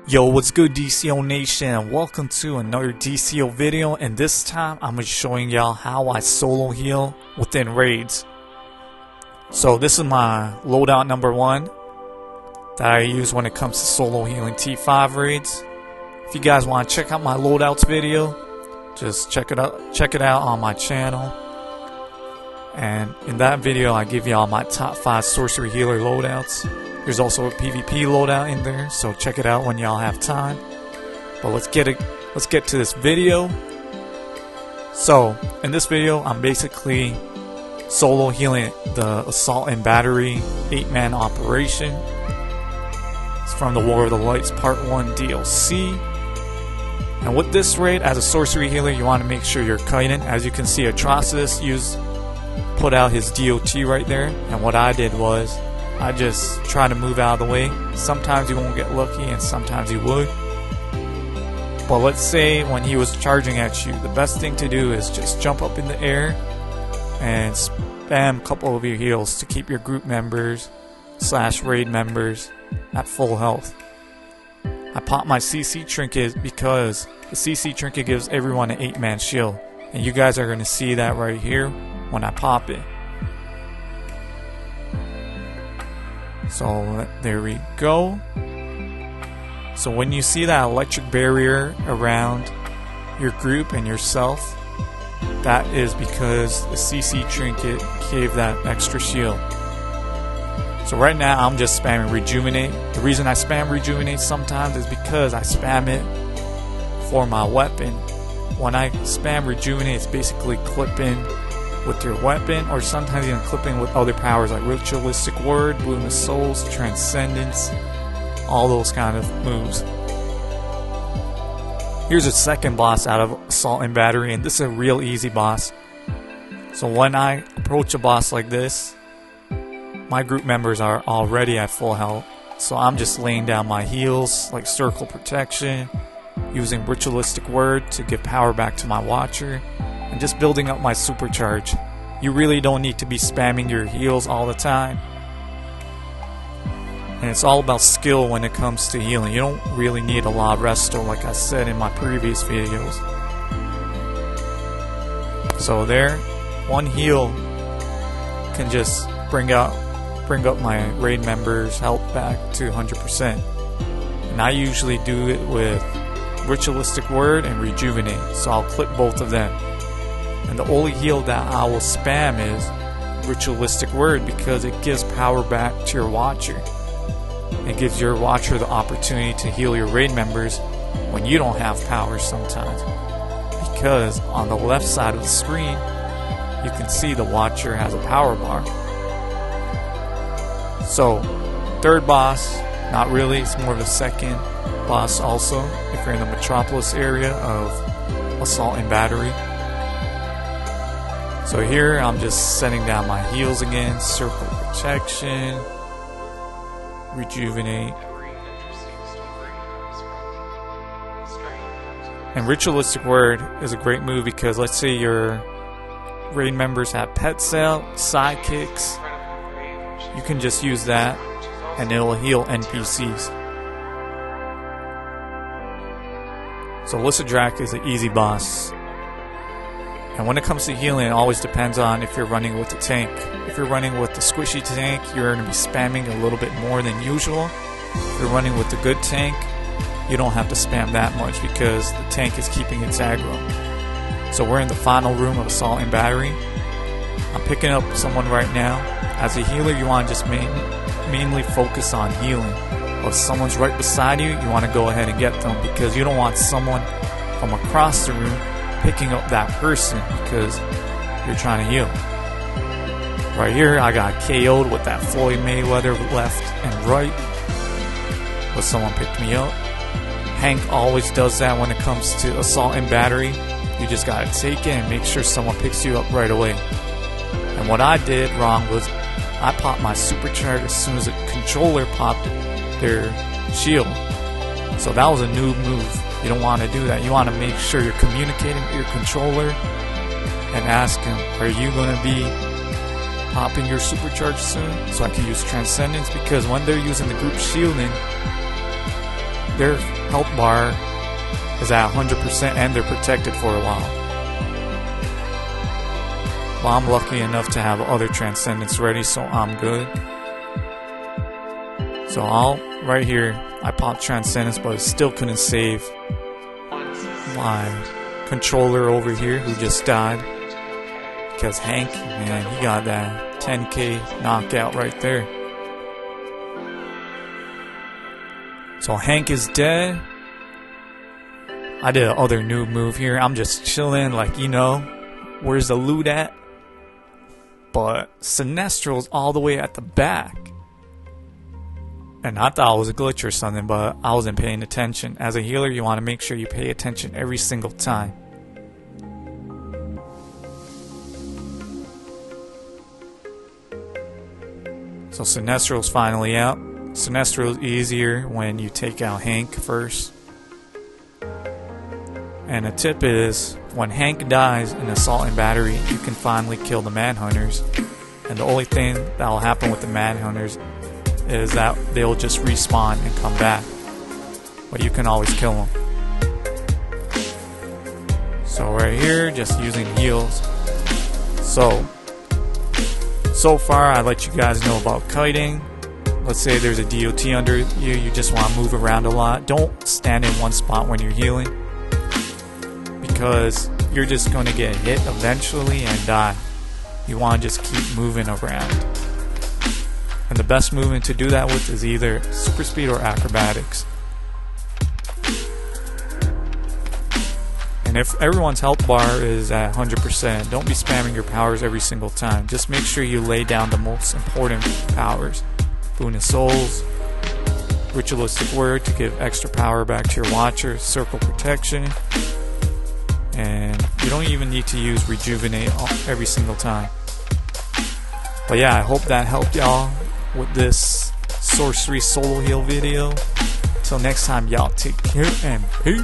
Yo, what's good, DCUO Nation? Welcome to another DCUO video, and this time I'm going to be showing y'all how I solo heal within raids. So this is my loadout number 1 that I use when it comes to solo healing T5 raids. If you guys want to check out my loadouts video, just check it out on my channel. And in that video I give y'all my top 5 sorcery healer loadouts. There's also a PvP loadout in there, so check it out when y'all have time. But let's get to this video. So in this video, I'm basically solo healing the Assault and Battery 8-man operation. It's from the War of the Lights Part 1 DLC. And with this raid, as a sorcery healer, you want to make sure you're kiting. As you can see, Atrocitus put out his DOT right there, and what I did was I just try to move out of the way. Sometimes you won't get lucky and sometimes you would. But let's say when he was charging at you, the best thing to do is just jump up in the air and spam a couple of your heals to keep your group members / raid members at full health. I pop my CC trinket because the CC trinket gives everyone an 8-man shield. And you guys are going to see that right here when I pop it. So there we go. So when you see that electric barrier around your group and yourself, that is because the CC trinket gave that extra shield. So right now I'm just spamming Rejuvenate. The reason I spam Rejuvenate sometimes is because I spam it for my weapon. When I spam Rejuvenate, it's basically clipping with your weapon, or sometimes even clipping with other powers like Ritualistic Word, Bloom of Souls, Transcendence, all those kind of moves. Here's a second boss out of Assault and Battery, and this is a real easy boss. So when I approach a boss like this, my group members are already at full health, so I'm just laying down my heals like Circle Protection, using Ritualistic Word to give power back to my Watcher, and just building up my supercharge. You really don't need to be spamming your heals all the time. And it's all about skill when it comes to healing. You don't really need a lot of resto, like I said in my previous videos. So there, one heal can just bring up my raid members' health back to 100%. And I usually do it with Ritualistic Word and Rejuvenate, so I'll clip both of them. And the only heal that I will spam is Ritualistic Word because it gives power back to your Watcher. It gives your Watcher the opportunity to heal your raid members when you don't have power sometimes. Because on the left side of the screen, you can see the Watcher has a power bar. So, third boss, not really, it's more of a second boss also, if you're in the Metropolis area of Assault and Battery. So here I'm just setting down my heals again, Circle Protection, Rejuvenate, and Ritualistic Word is a great move because let's say your raid members have pet sale, sidekicks, you can just use that and it'll heal NPCs. So Lyssadrak is an easy boss. And when it comes to healing, it always depends on if you're running with the tank. If you're running with the squishy tank, you're going to be spamming a little bit more than usual. If you're running with the good tank, you don't have to spam that much because the tank is keeping its aggro. So we're in the final room of Assault and Battery. I'm picking up someone right now. As a healer, you want to just mainly focus on healing. But if someone's right beside you, you want to go ahead and get them because you don't want someone from across the room picking up that person because you're trying to heal. Right here, I got KO'd with that Floyd Mayweather left and right, but someone picked me up. Hank always does that when it comes to Assault and Battery. You just gotta take it and make sure someone picks you up right away. And what I did wrong was I popped my supercharge as soon as the controller popped their shield. So that was a noob move. You don't want to do that. You want to make sure you're communicating with your controller and ask him, are you going to be popping your supercharge soon so I can use Transcendence? Because when they're using the group shielding, their health bar is at 100% and they're protected for a while. Well, I'm lucky enough to have other transcendents ready, so I'm good. So right here, I popped transcendence, but I still couldn't save my controller over here who just died. Because Hank, man, he got that 10k knockout right there. So Hank is dead. I did a other noob move here. I'm just chilling, like, you know, where's the loot at? But Sinestral's all the way at the back. And I thought it was a glitch or something, but I wasn't paying attention. As a healer, you want to make sure you pay attention every single time. So Sinestral's finally out. Sinestral's easier when you take out Hank first. And a tip is, when Hank dies in Assault and Battery, you can finally kill the Manhunters. And the only thing that will happen with the Manhunters is that they'll just respawn and come back. But you can always kill them. So right here, just using heals. So far, I let you guys know about kiting. Let's say there's a DOT under you, you just want to move around a lot. Don't stand in one spot when you're healing, because you're just going to get hit eventually and die. You want to just keep moving around. And the best movement to do that with is either super speed or acrobatics. And if everyone's health bar is at 100%, don't be spamming your powers every single time. Just make sure you lay down the most important powers. Boon of Souls, Ritualistic Word to give extra power back to your Watcher, Circle Protection, and you don't even need to use Rejuvenate every single time. But yeah, I hope that helped y'all with this Sorcery solo heal video. Till next time, y'all take care and peace.